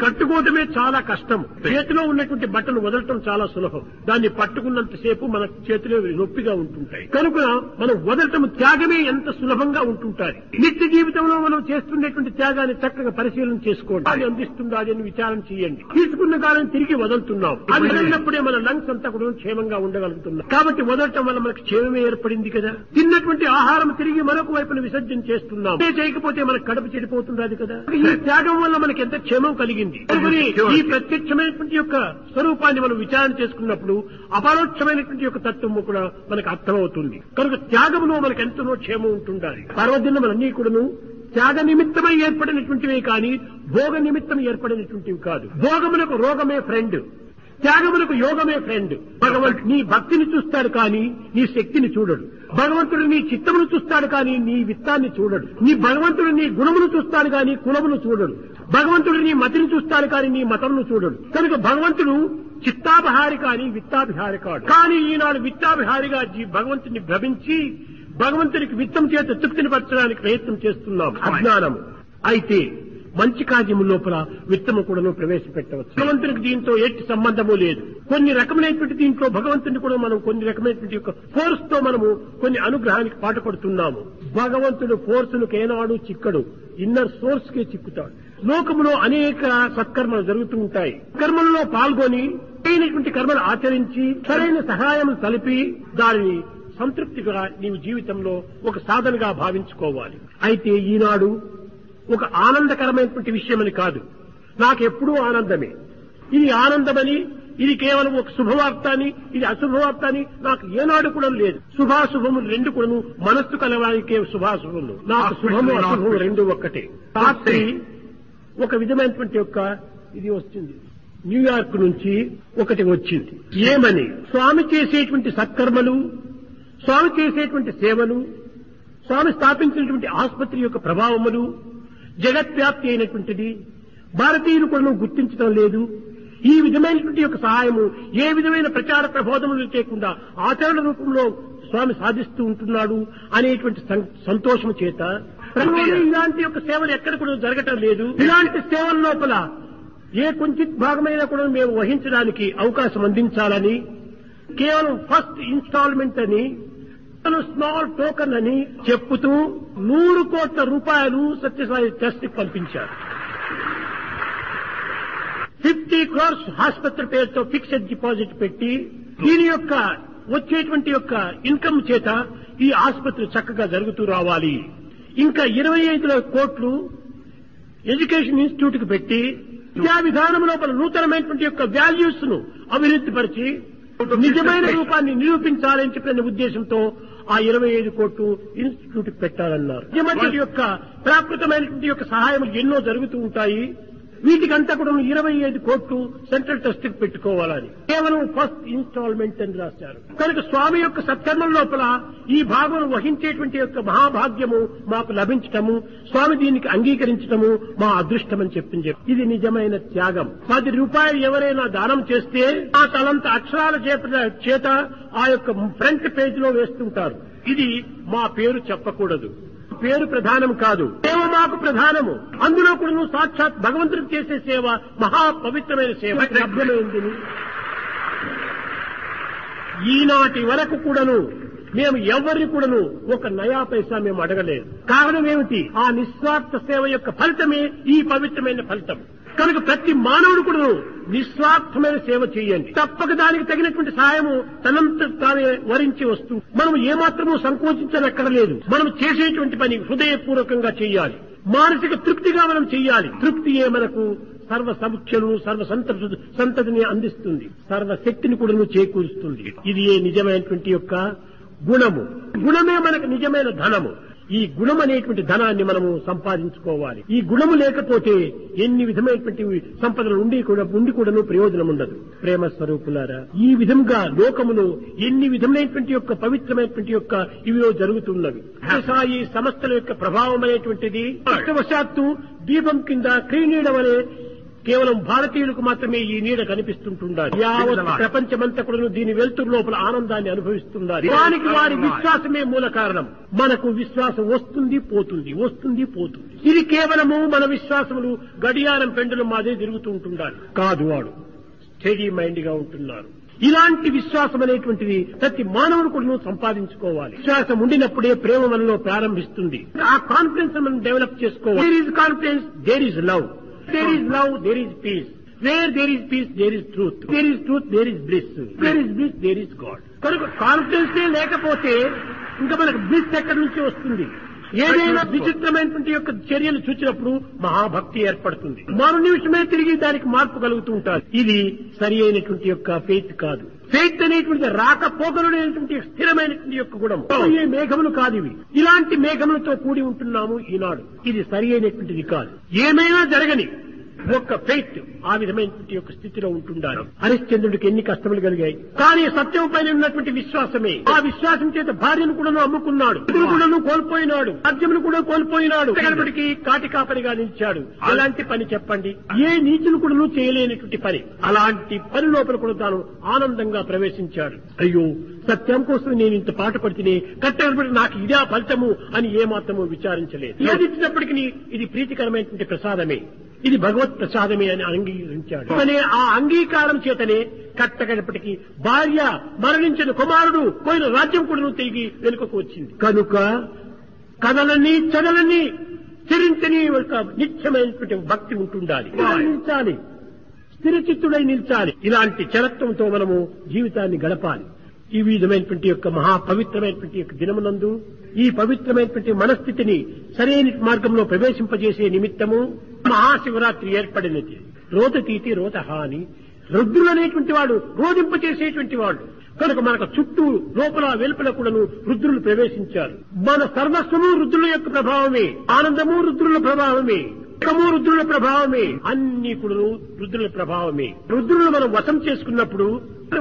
కట్టుకోవటమే చాలా కష్టం. చేతిలో ఉన్నటువంటి బట్టలు వదలటం చాలా సులభం. దాన్ని పట్టుకున్నంతసేపు మన చేతిలో నొప్పిగా ఉంటుంటాయి. కనుక మనం వదలటం, త్యాగమే ఎంత సులభంగా ఉంటుంటాయి. నిత్య జీవితంలో మనం చేస్తున్నటువంటి త్యాగాన్ని చక్కగా పరిశీలన చేసుకోండి. అది అందిస్తుందా అని విచారం చేయండి. తీసుకున్న కాలం తిరిగి వదులుతున్నాం. అది వదిలినప్పుడే మన లంగ్స్ అంతా కూడా క్షేమంగా ఉండగలుగుతున్నాం. కాబట్టి వదలటం వల్ల మనకు క్షేమమే ఏర్పడింది కదా. తిన్నటువంటి ఆహారం తిరిగి మరొక వైపున విసర్జన చేస్తున్నాం. చేయకపోతే మనకు కడుపు చెడిపోతున్నది కదా. ఈ త్యాగం వల్ల మనకి ఎంత క్షేమం కలిగింది. ఈ ప్రత్యక్షమైనటువంటి యొక్క స్వరూపాన్ని మనం విచారణ చేసుకున్నప్పుడు అపరోక్షమైనటువంటి యొక్క తత్వము కూడా మనకు అర్థమవుతుంది. కనుక త్యాగంలో మనకు ఎంతనో క్షేమం ఉంటుండాలి. పర్వదినములన్నీ కూడాను త్యాగ నిమిత్తమై ఏర్పడినటువంటివే కానీ భోగ నిమిత్తం ఏర్పడినటువంటివి కాదు. భోగములకు రోగమే ఫ్రెండ్, త్యాగములకు యోగమే ఫ్రెండ్. భగవంతుడు నీ భక్తిని చూస్తాడు కానీ నీ శక్తిని చూడడు. భగవంతుడు నీ చిత్తమును చూస్తాడు కానీ నీ విత్తాన్ని చూడడు. భగవంతుడు నీ గుణమును చూస్తాడు కానీ కులమును చూడడు. భగవంతుడు నీ మతిని చూస్తాడు కానీ నీ మతమును చూడడు. కనుక భగవంతుడు చిత్తాభిహారి కానీ విత్తాభిహారి కాడు. కానీ ఈనాడు విత్తాభిహారిగా భగవంతుని భ్రమించి భగవంతునికి విత్తం చేత తృప్తిని పరచడానికి ప్రయత్నం చేస్తున్నాం. అజ్ఞానము. అయితే మంచి కార్యము లోపల విత్తము కూడా ప్రవేశపెట్టవచ్చు. భగవంతునికి దీంతో ఎట్టి సంబంధము లేదు. కొన్ని రకమైనటువంటి దీంట్లో భగవంతుని కూడా మనం కొన్ని రకమైనటువంటి యొక్క ఫోర్స్ తో మనము కొన్ని అనుగ్రహానికి పాటుపడుతున్నాము. భగవంతుడు ఫోర్సులకు ఏనాడు చిక్కడు, ఇన్నర్ సోర్స్ కే చిక్కుతాడు. లోకములో అనేక సత్కర్మలు జరుగుతూ ఉంటాయి. కర్మల్లో పాల్గొని అయినటువంటి కర్మలు ఆచరించి సరైన సహాయం కలిపి దానిని సంతృప్తిగా నీవు జీవితంలో ఒక సాధనగా భావించుకోవాలి. అయితే ఈనాడు ఒక ఆనందకరమైనటువంటి విషయమని కాదు, నాకెప్పుడూ ఆనందమే, ఇది ఆనందమని, ఇది కేవలం ఒక శుభవార్త అని, ఇది అశుభవార్త అని నాకు ఏనాడు కూడా లేదు. శుభాశుభములు రెండు కూడాను మనస్సు కలవానికే శుభాశుభములు. నాకు శుభము అశుభము రెండు ఒక్కటే. రాత్రి ఒక విధమైనటువంటి యొక్క ఇది వస్తుంది, న్యూయార్క్ నుంచి ఒకటి వచ్చింది. ఏమని? స్వామి చేసేటువంటి సత్కర్మలు, స్వామి చేసేటువంటి సేవలు, స్వామి స్థాపించినటువంటి ఆసుపత్రి యొక్క ప్రభావములు జగత్వ్యాప్తి అయినటువంటిది, భారతీయులు కూడా గుర్తించడం లేదు. ఈ విధమైనటువంటి యొక్క సహాయము ఏ విధమైన ప్రచార ప్రబోధములు లేకుండా ఆచరణ రూపంలో స్వామి సాధిస్తూ ఉంటున్నాడు అనేటువంటి సంతోషము చేత ఇలాంటి యొక్క సేవలు ఎక్కడ కూడా జరగటం లేదు. ఇలాంటి సేవల లోపల ఏ కొంచెం భాగమైనా కూడా మేము వహించడానికి అవకాశం అందించాలని కేవలం ఫస్ట్ ఇన్స్టాల్మెంట్ అని, స్మాల్ టోకన్ అని చెప్పుతూ 100 కోట్ల రూపాయలు సత్యసాయి ట్రస్ట్ కి పంపించారు. 50 crores ఆసుపత్రి పేరుతో ఫిక్స్డ్ డిపాజిట్ పెట్టి దీని యొక్క వచ్చేటువంటి యొక్క ఇన్కమ్ చేత ఈ ఆసుపత్రి చక్కగా జరుగుతూ రావాలి. ఇంకా 25 కోట్లు ఎడ్యుకేషన్ ఇన్స్టిట్యూట్ కు పెట్టి విద్యా విధానం లోపల నూతనమైనటువంటి యొక్క వాల్యూస్ ను అభివృద్ధిపరిచి నిజమైన రూపాన్ని నిరూపించాలని చెప్పిన ఉద్దేశంతో ఆ 25 కోట్లు ఇన్స్టిట్యూట్ కు పెట్టాలన్నారు. నిజమైన యొక్క ప్రాకృతమైనటువంటి యొక్క సహాయం ఎన్నో జరుగుతూ ఉంటాయి. వీటికంతా కూడా 25 కోట్లు సెంట్రల్ ట్రస్ట్ కి పెట్టుకోవాలని కేవలం ఫస్ట్ ఇన్స్టాల్మెంట్ అని రాశారు. కనుక స్వామి యొక్క సత్కర్మల లోపల ఈ భాగం వహించేటువంటి యొక్క మహాభాగ్యము మాకు లభించటము, స్వామి దీనికి అంగీకరించటము మా అదృష్టం అని చెప్పింది. ఇది నిజమైన త్యాగం. 10 రూపాయలు ఎవరైనా దానం చేస్తే ఆ తలంత అక్షరాల చేత ఆ యొక్క ఫ్రంట్ పేజ్ లో వేస్తుంటారు. ఇది మా పేరు చెప్పకూడదు, పేరు ప్రధానం కాదు, సేవ మాకు ప్రధానము. అందులో కూడా నువ్వు సాక్షాత్ భగవంతుడికి చేసే సేవ మహా పవిత్రమైన సేవ లభ్యమైంది. ఈనాటి వరకు కూడాను మేము ఎవరిని కూడాను ఒక నయా పైసా మేము అడగలేదు. కారణం ఏమిటి? ఆ నిస్వార్థ సేవ యొక్క ఫలితమే ఈ పవిత్రమైన ఫలితం. కనుక ప్రతి మానవుడు కూడా నిస్వార్థమైన సేవ చేయండి. తప్పక దానికి తగినటువంటి సహాయము తనంత తానే వరించి వస్తూ మనం ఏమాత్రమూ సంకోచించనక్కర్లేదు. మనం చేసేటువంటి పని హృదయపూర్వకంగా చేయాలి, మానసిక తృప్తిగా మనం చేయాలి. తృప్తియే మనకు సర్వ సముఖ్యను సర్వ సంతతిని అందిస్తుంది, సర్వశక్తిని కూడా చేకూరుస్తుంది. ఇది ఏ నిజమైనటువంటి యొక్క గుణము. గుణమే మనకు నిజమైన ధనము. ఈ గుణం అనేటువంటి ధనాన్ని మనము సంపాదించుకోవాలి. ఈ గుణము లేకపోతే ఎన్ని విధమైనటువంటి సంపదలు ఉండి కూడాను ప్రయోజనం ఉండదు. ప్రేమ స్వరూపులారా, ఈ విధంగా లోకములో ఎన్ని విధమైనటువంటి యొక్క పవిత్రమైనటువంటి యొక్క ఇవిలో జరుగుతున్నవి. ఈ సంస్థల యొక్క ప్రభావం అనేటువంటిది అదృష్టవశాత్తు దీపం కింద క్రీనీయడం అనే కేవలం భారతీయులకు మాత్రమే ఈ నీడ కనిపిస్తుంటున్నారు. యావత్ ప్రపంచమంతా కూడా దీని వెలుతురు లోపల ఆనందాన్ని అనుభవిస్తున్నారు. దానికి వారి విశ్వాసమే మూల కారణం. మనకు విశ్వాసం వస్తుంది పోతుంది, వస్తుంది పోతుంది. ఇది కేవలము మన విశ్వాసములు గడియారం పెండులం మాదే తిరుగుతూ ఉంటున్నారు కాదు. వాడు స్టడీ మైండ్ గా ఉంటున్నారు. ఇలాంటి విశ్వాసం అనేటువంటిది ప్రతి మానవుడు కూడా సంపాదించుకోవాలి. విశ్వాసం ఉండినప్పుడే ప్రేమ మనలో ప్రారంభిస్తుంది. ఆ కాన్ఫిడెన్స్ మనం డెవలప్ చేసుకోవాలి. There is confidence, there is love. There is love, there is peace. Where there is peace, there is truth. There is truth, there is bliss. There is bliss, there is God. కనుక confidence లేకపోతే ఇంకా మనకు bliss ఎక్కడి నుంచి వస్తుంది? ఏదైనా విచిత్రమైనటువంటి యొక్క చర్యలు చూసినప్పుడు మహాభక్తి ఏర్పడుతుంది. మరో నిమిషమే తిరిగి దానికి మార్పు కలుగుతూ ఉంటారు. ఇది సరి అయినటువంటి యొక్క ఫెయిత్ కాదు. ఫెయిత్ అనేటువంటి రాకపోకలునేటువంటి స్థిరమైనటువంటి యొక్క గుణం. ఏ మేఘములు కాదు ఇవి. ఇలాంటి మేఘములతో కూడి ఉంటున్నాము ఈనాడు. ఇది సరి అయినటువంటిది కాదు. ఏమైనా జరగని ఒక్క ఫెయిత్ ఆ విధమైనటువంటి యొక్క స్థితిలో ఉంటుండాలి. హరిశ్చంద్రుడికి ఎన్ని కష్టములు కలిగాయి, కానీ సత్యం పైన ఉన్నటువంటి విశ్వాసమే. ఆ విశ్వాసం చేత భార్యను కూడా అమ్ముకున్నాడు, కూడా కోల్పోయినాడు, రాజ్యమును కూడా కోల్పోయినాడు. కనబడికి కాటి కాపరిగా నిలిచాడు. ఎలాంటి పని చెప్పండి? ఏ నీచులు కూడా చేయలేనటువంటి పని. అలాంటి పని లోపల కూడా తాను ఆనందంగా ప్రవేశించాడు. అయ్యో, సత్యం కోసం నేను ఇంత పాట పడితేనే కట్టబడి నాకు ఇదే ఫలితము అని ఏమాత్రము విచారించలేదు. ఏది ఇచ్చినప్పటికీ ఇది ప్రీతికరమైనటువంటి ప్రసాదమే, ఇది భగవత్ ప్రసాదమే అని అంగీకరించాడు. ఆ అంగీకారం చేతనే కట్టగడపటికి భార్య మరణించిన కుమారుడు పోయిన రాజ్యం కూడా తిరిగి వెనుకకు వచ్చింది. కనుక కథలన్నీ చదలని చరించని ఒక నిత్యమైనటువంటి భక్తి ఉంటుండాలి. నిల్చాలి, స్థిరచిత్తుడై నిల్చాలి. ఇలాంటి చరత్వంతో మనము జీవితాన్ని గడపాలి. ఈ విధమైనటువంటి యొక్క మహాపవిత్రమైనటువంటి యొక్క దినమునందు ఈ పవిత్రమైనటువంటి మనస్థితిని సరైన మార్గంలో ప్రవేశింపజేసే నిమిత్తము మహాశివరాత్రి ఏర్పడినది. రోదతీతి రోతహాని, రుద్రులు అనేటువంటి వాడు రోధింపచేసేటువంటి వాడు కనుక మనకు చుట్టూ లోపల వెలుపల కూడాను రుద్రులు ప్రవేశించారు. మన సర్వస్వము రుద్రుల యొక్క ప్రభావమే, ఆనందము రుద్రుల ప్రభావమే, సుఖము రుద్రుల ప్రభావమే, అన్ని కూడా రుద్రుల ప్రభావమే. రుద్రులను మనం వశం చేసుకున్నప్పుడు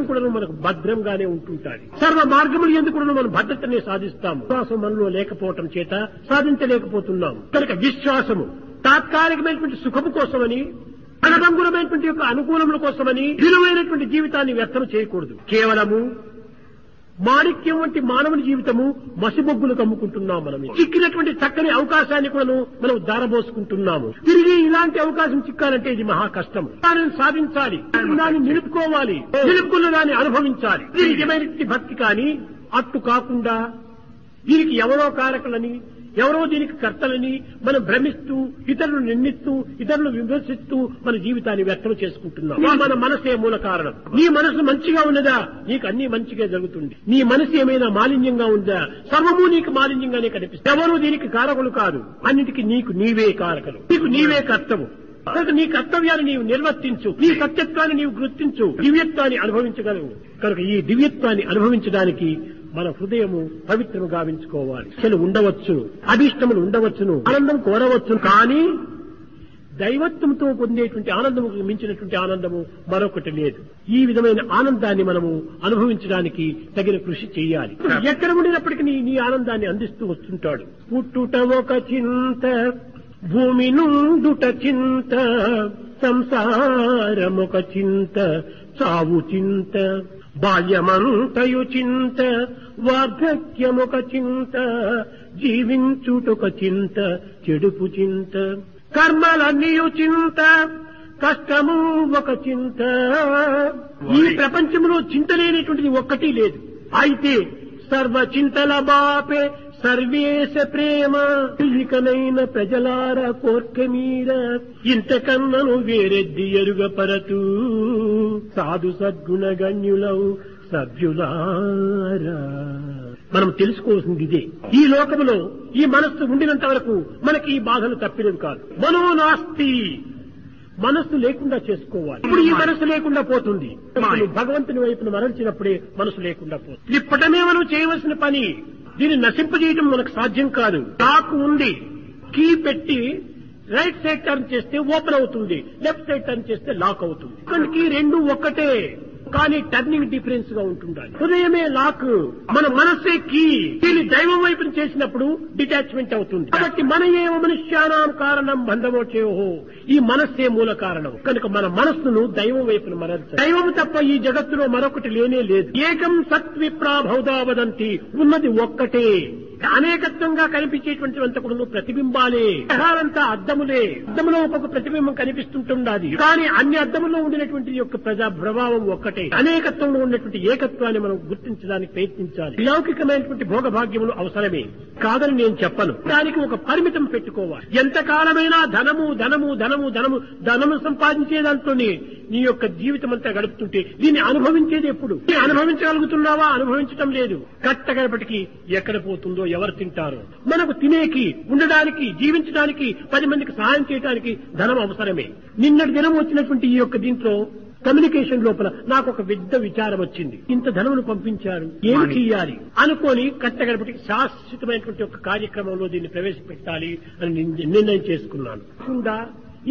కూడా మనకు భద్రంగానే ఉంటుంటాయి. సర్వ మార్గములు ఎందుకు మనం భద్రతనే సాధిస్తాము. విశ్వాసం మనలో లేకపోవటం చేత సాధించలేకపోతున్నాము. కనుక విశ్వాసము తాత్కాలికమైనటువంటి సుఖము కోసమని, అనభంగురమైనటువంటి యొక్క అనుకూలముల కోసమని విలువైనటువంటి జీవితాన్ని వ్యర్థం చేయకూడదు. కేవలము మాణిక్యం వంటి మానవుని జీవితము మసిబొగ్గులు కమ్ముకుంటున్నాం. మనం చిక్కినటువంటి చక్కని అవకాశాన్ని కూడా మనం దారబోసుకుంటున్నాము. తిరిగి ఇలాంటి అవకాశం చిక్కాలంటే ఇది మహా కష్టం. దానిని సాధించాలి, దాన్ని నిలుపుకోవాలి, నిలుపుకున్న దాన్ని అనుభవించాలి. ఇది నిజమైనటువంటి భక్తి. కానీ అట్టు కాకుండా దీనికి ఎవరో కారకులని, ఎవరో దీనికి కర్తలని మనం భ్రమిస్తూ, ఇతరులను నిందిస్తూ, ఇతరులను విమర్శిస్తూ మన జీవితాన్ని వ్యక్తం చేసుకుంటున్నాం. మన మనసే మూల కారణం. నీ మనసు మంచిగా ఉన్నదా నీకు అన్ని మంచిగా జరుగుతుంది. నీ మనసు ఏమైనా మాలిన్యంగా ఉందా సర్వము నీకు మాలిన్యంగానే కనిపిస్తుంది. ఎవరు దీనికి కారకులు కాదు, అన్నిటికీ నీకు నీవే కారకులు, నీకు నీవే కర్తవు. కనుక నీ కర్తవ్యాన్ని నీవు నిర్వర్తించు, నీ సత్యత్వాన్ని నీవు గుర్తించు, దివ్యత్వాన్ని అనుభవించగలవు. కనుక ఈ దివ్యత్వాన్ని అనుభవించడానికి మన హృదయము పవిత్రము గావించుకోవాలి. అసలు ఉండవచ్చు, అభీష్టములు ఉండవచ్చును, ఆనందం కోరవచ్చును. కానీ దైవత్వంతో పొందేటువంటి ఆనందము మించినటువంటి ఆనందము మరొకటి లేదు. ఈ విధమైన ఆనందాన్ని మనము అనుభవించడానికి తగిన కృషి చేయాలి. ఎక్కడ ఉండినప్పటికీ నీ ఆనందాన్ని అందిస్తూ వస్తుంటాడు. పుట్టుట ఒక చింత, భూమి నుండుట చింత, సంసారమొక చింత, చావు చింత, బాల్యమంతయు చింత, వార్ధక్యమొక చింత, జీవించుటొక చింత, చెడుపు చింత, కర్మలన్నీయు చింత, కష్టము ఒక చింత. ఈ ప్రపంచంలో చింత లేనటువంటిది ఒక్కటి లేదు. అయితే సర్వ చింతల బాపే సర్వేశ ప్రేమ, ఇకనైన ప్రజలార కోర్కె మీద ఇంతకన్నను వేరెద్ది ఎరుగపరతూ సాధు సద్గుణ గణ్యులవు సభ్యులారా. మనం తెలుసుకోవాల్సింది ఇదే. ఈ లోకములో ఈ మనస్సు ఉండినంత వరకు మనకి ఈ బాధలు తప్పినవి కాదు. మనోనాస్తి, మనస్సు లేకుండా చేసుకోవాలి. ఇప్పుడు ఈ మనస్సు లేకుండా పోతుంది. భగవంతుని వైపును మరల్చినప్పుడే మనసు లేకుండా పోతుంది. ఇప్పటమే మనం చేయవలసిన పని. దీన్ని నశింపజేయడం మనకు సాధ్యం కాదు. లాక్ ఉంది, కీ పెట్టి రైట్ సైడ్ టర్న్ చేస్తే ఓపెన్ అవుతుంది, లెఫ్ట్ సైడ్ టర్న్ చేస్తే లాక్ అవుతుంది. కనుక రెండు ఒక్కటే, కానీ టర్నింగ్ డిఫరెన్స్ గా ఉంటుండాలి. హృదయమే లాక్, మన మనస్సే కీ. దీన్ని దైవం వైపు చేసినప్పుడు డిటాచ్మెంట్ అవుతుంది. కాబట్టి మన ఏవ మనుష్యానాం కారణం బంధమోచేహో, ఈ మనస్సే మూల కారణం. కనుక మన మనస్సును దైవం వైపును మరల్చాలి. దైవం తప్ప ఈ జగత్తులో మరొకటి లేనే లేదు. ఏకం సత్విప్రా బహుధా వదంతి, ఉన్నది ఒక్కటే. అనేకత్వంగా కనిపించేటువంటి అంతా కూడా ప్రతిబింబాలే. గ్రహాలంతా అద్దములే. అద్దములో ఒక్కొక్క ప్రతిబింబం కనిపిస్తుంటున్నది. కానీ అన్ని అద్దములో ఉండినటువంటి యొక్క ప్రజా ప్రభావం ఒక్కటే. అనేకత్వంలో ఉన్నటువంటి ఏకత్వాన్ని మనం గుర్తించడానికి ప్రయత్నించాలి. లౌకికమైనటువంటి భోగభాగ్యములు అవసరమే కాదని నేను చెప్పను. దానికి ఒక పరిమితం పెట్టుకోవాలి. ఎంతకాలమైనా ధనము ధనము ధనము ధనము ధనము సంపాదించే దాంట్లోనే నీ యొక్క జీవితం అంతా గడుపుతుంటే దీన్ని అనుభవించేది ఎప్పుడు? అనుభవించగలుగుతున్నావా? అనుభవించటం లేదు. కట్టగడపటికి ఎక్కడ పోతుందో, ఎవరు తింటారో. మనకు తినేకి, ఉండడానికి, జీవించడానికి, 10 మందికి సహాయం చేయడానికి ధనం అవసరమే. నిన్నటి దినం వచ్చినటువంటి ఈ యొక్క దీంట్లో కమ్యూనికేషన్ లోపల నాకు ఒక పెద్ద విచారం వచ్చింది. ఇంత ధనమును పంపించారు, ఏం చెయ్యాలి అనుకోని కట్టగడపటికి శాశ్వతమైనటువంటి ఒక కార్యక్రమంలో దీన్ని ప్రవేశపెట్టాలి అని నిర్ణయం చేసుకున్నాను.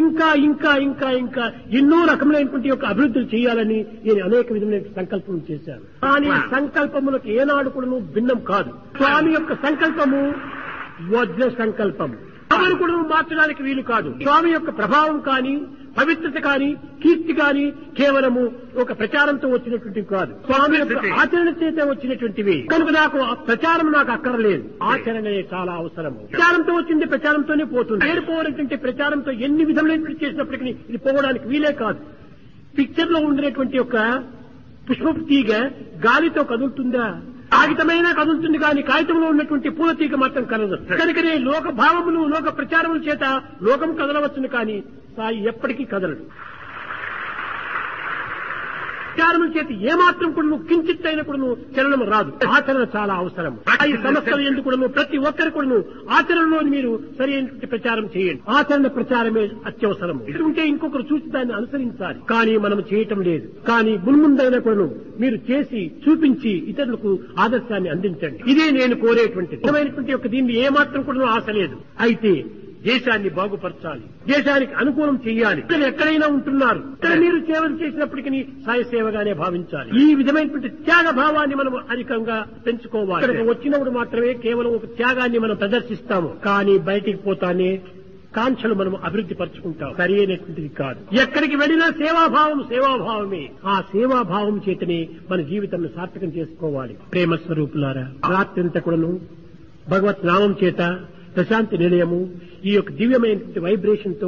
ఇంకా ఇంకా ఇంకా ఇంకా ఎన్నో రకములైనటువంటి యొక్క అభివృద్ధులు చేయాలని నేను అనేక విధమైన సంకల్పం చేశాను. కానీ సంకల్పములకు ఏనాడు కూడా భిన్నం కాదు. స్వామి యొక్క సంకల్పము వజ్ర సంకల్పము. ఎవరు కూడా మార్చడానికి వీలు కాదు. స్వామి యొక్క ప్రభావం కానీ, పవిత్రత కానీ, కీర్తి కానీ కేవలము ఒక ప్రచారంతో వచ్చినటువంటివి కాదు. స్వామి యొక్క ఆచరణ చేత వచ్చినటువంటివి. కనుక నాకు ప్రచారం నాకు అక్కర్లేదు. ఆచరణే చాలా అవసరము. ప్రచారంతో వచ్చింది ప్రచారంతోనే పోతుంది. పేరుకోవాలంటే ప్రచారంతో ఎన్ని విధములైనటువంటి చేసినప్పటికీ ఇది పోవడానికి వీలే కాదు. పిక్చర్ లో ఉండినటువంటి ఒక పుష్పపు తీగ గాలితో కదులుతుందా? కాగితమైనా కదులుతుంది కానీ కాగితంలో ఉన్నటువంటి పూలతీగ మాత్రం కదలదు. కనుకనే లోక భావములు లోక ప్రచారముల చేత లోకం కదలవచ్చును కానీ సాయి ఎప్పటికీ కదలడు. ప్రచారముల చేతి ఏమాత్రం కూడా కించిత్ అయినా కూడా చలనం రాదు. ఆచరణ చాలా అవసరం. ఈ సంస్థలు ఎందుకు కూడా ప్రతి ఒక్కరు కూడా ఆచరణలో మీరు సరైన ప్రచారం చేయండి. ఆచరణ ప్రచారమే అత్యవసరం. ఉంటే ఇంకొకరు చూసి దాన్ని అనుసరించాలి. కానీ మనం చేయటం లేదు. కానీ మున్ముందైనా కూడా మీరు చేసి చూపించి ఇతరులకు ఆదర్శాన్ని అందించండి. ఇదే నేను కోరేటువంటి దీన్ని ఏమాత్రం కూడా ఆశ లేదు. అయితే దేశాన్ని బాగుపరచాలి, దేశానికి అనుకూలం చేయాలి. ఎక్కడైనా ఉంటున్నారు, ఇక్కడ మీరు సేవలు చేసినప్పటికీ సాయ సేవగానే భావించాలి. ఈ విధమైనటువంటి త్యాగ భావాన్ని మనం అధికంగా పెంచుకోవాలి. ఇక్కడికి వచ్చినప్పుడు మాత్రమే కేవలం ఒక త్యాగాన్ని మనం ప్రదర్శిస్తాము. కానీ బయటికి పోతానే కాంక్షలు మనం అభివృద్ధి పరుచుకుంటాం. సరి అయినటువంటిది కాదు. ఎక్కడికి వెళ్ళినా సేవాభావమే. ఆ సేవాభావం చేతనే మన జీవితాన్ని సార్థకం చేసుకోవాలి. ప్రేమ స్వరూపులారా, రాత్రింత కూడాను భగవత్ నామం చేత ప్రశాంతి నిలయము ఈ యొక్క దివ్యమైనటువంటి వైబ్రేషన్ తో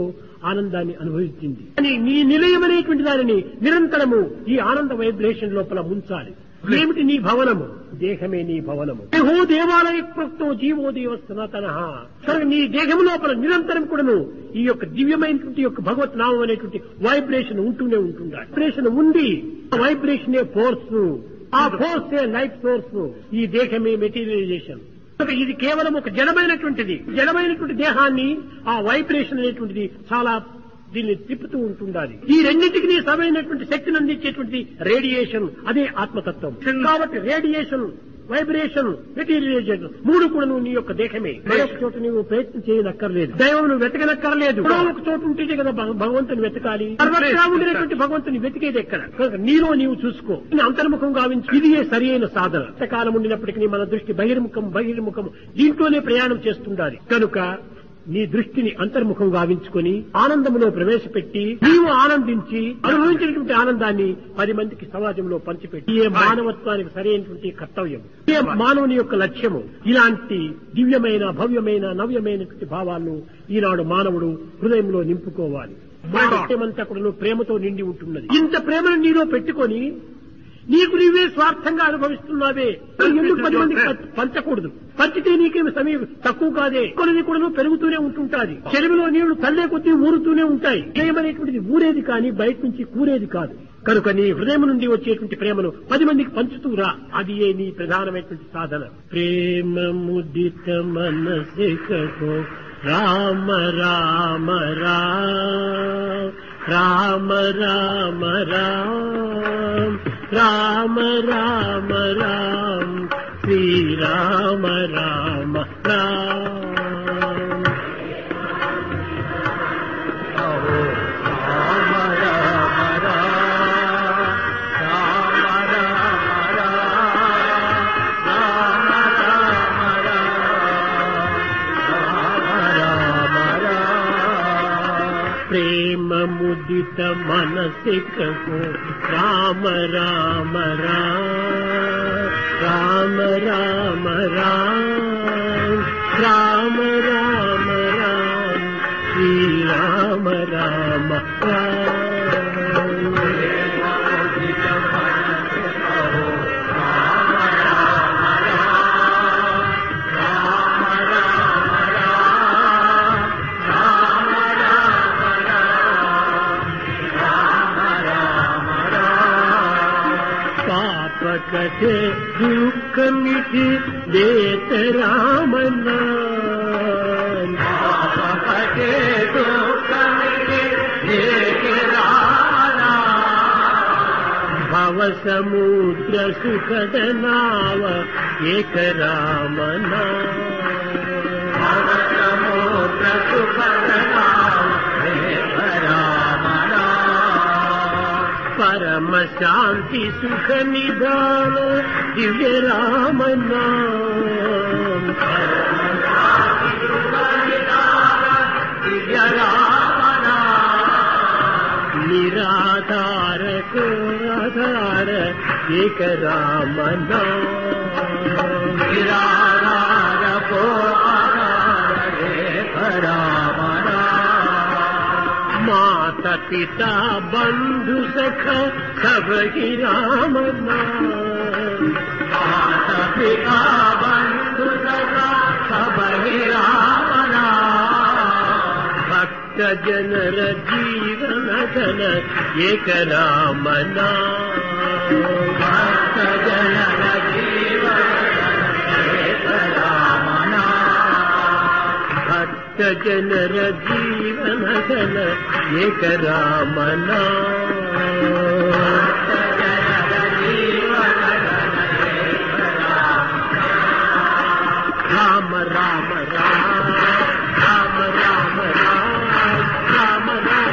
ఆనందాన్ని అనుభవించింది. కానీ నీ నిలయం అనేటువంటి దానిని నిరంతరము ఈ ఆనంద వైబ్రేషన్ లోపల ముంచాలి. ఏమిటి నీ భవనము? దేహమే నీ భవనము. దేహో దేవాలయ ప్రోక్తో జీవో దేవ సనాతనః. నీ దేహం లోపల నిరంతరం కూడాను ఈ యొక్క దివ్యమైనటువంటి యొక్క భగవత్ నామం అనేటువంటి వైబ్రేషన్ ఉంటూనే ఉంటుండాలి. వైబ్రేషన్ ఉంది. ఆ వైబ్రేషనే ఫోర్స్. ఆ ఫోర్స్ లైఫ్ సోర్స్. ఈ దేహమే మెటీరియలైజేషన్. ఇది కేవలం ఒక జడమైనటువంటి దేహాన్ని ఆ వైబ్రేషన్ అనేటువంటిది చాలా దీన్ని తిప్పుతూ ఉంటుండాలి. ఈ రెండింటికి సరైనటువంటి శక్తిని అందించేటువంటి రేడియేషన్ అదే ఆత్మతత్వం. కాబట్టి రేడియేషన్, వైబ్రేషన్, మెటీరియలైజేషన్ మూడు కూడా నీ యొక్క దేహమే. మరొక చోట నీవు ప్రయత్నం చేయనక్కర్లేదు. దైవం నువ్వు వెతకనక్కర్లేదు. ఒక చోటు ఉంటేనే కదా భగవంతుని వెతకాలి. సర్వత్రా ఉండినటువంటి భగవంతుని వెతికేది ఎక్కడ? నీలో నీవు చూసుకో, అంతర్ముఖం గావించు. ఇది సరి అయిన సాధన. ఎంతకాలం ఉండినప్పటికీ మన దృష్టి బహిర్ముఖం దీంట్లోనే ప్రయాణం చేస్తుండాలి. కనుక నీ దృష్టిని అంతర్ముఖం గావించుకొని ఆనందములో ప్రవేశపెట్టి నీవు ఆనందించి అనుభవించినటువంటి ఆనందాన్ని 10 మందికి సమాజంలో పంచిపెట్టి ఏ మానవత్వానికి సరైనటువంటి కర్తవ్యం, ఏ మానవుని యొక్క లక్ష్యము. ఇలాంటి దివ్యమైన భవ్యమైన నవ్యమైనటువంటి భావాలను ఈనాడు మానవుడు హృదయంలో నింపుకోవాలి. మానవత్వమంతా కూడా ప్రేమతో నిండి ఉంటున్నది. ఇంత ప్రేమను నీలో పెట్టుకొని నీకు నీవే స్వార్థంగా అనుభవిస్తున్నావే. ఎందుకు 10 మందికి పంచకూడదు? పంచితే నీకేమి సమయం తక్కువ కాదే. కొన్ని కూడా పెరుగుతూనే ఉంటుంటాది. చెరువులో నీళ్లు తల్లే కొద్దీ ఊరుతూనే ఉంటాయి. ప్రేమనేటువంటిది ఊరేది కానీ బయట నుంచి కూరేది కాదు. కనుక నీ హృదయం నుండి వచ్చేటువంటి ప్రేమను 10 మందికి పంచుతూరా. అది నీ ప్రధానమైనటువంటి సాధన. ప్రేమ ముదిత మనసికో రామ రామ రామ రామ రామ రామ రామ రామ శ్రీ రామ రామ రామ. ప్రేమ ముదిత మనసికో రామ రామ రామ రామ రామ రామ రామ రామ శ్రీ రామ రామ రామ. कथे दुख मिठी देत राम नाम. कथे दुख मिठी देत राम नाम. भव समुद्र सुखद नाव एक राम नाम. भव समुद्र सुखद नाव एक राम नाम. परम शांति सुख निधान दिव्य राम नाम. दिव्य राम नाम. निराधार को आधार एक राम नाम. निराधार को आधार एक राम नाम. माता पिता बंधु सखा सब ही राम नाम. पिता बंधु सखा सब ही राम नाम। भक्त जनर जीवन धन एक राम नाम। भक्त जनर जीवन एक राम नाम। भक्त जनर जीवन धन एक राम नाम। Ram Ram Ram Ram Ram Ram Ram Ram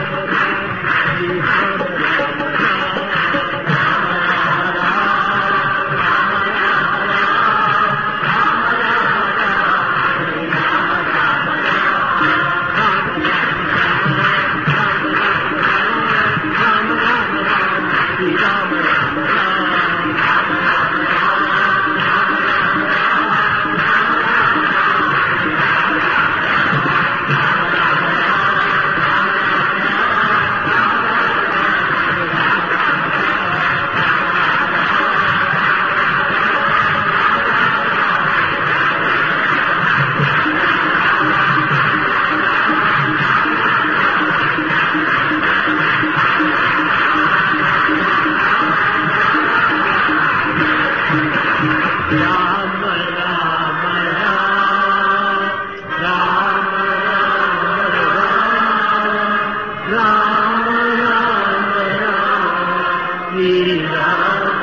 Ram Ram Ram Ram Ram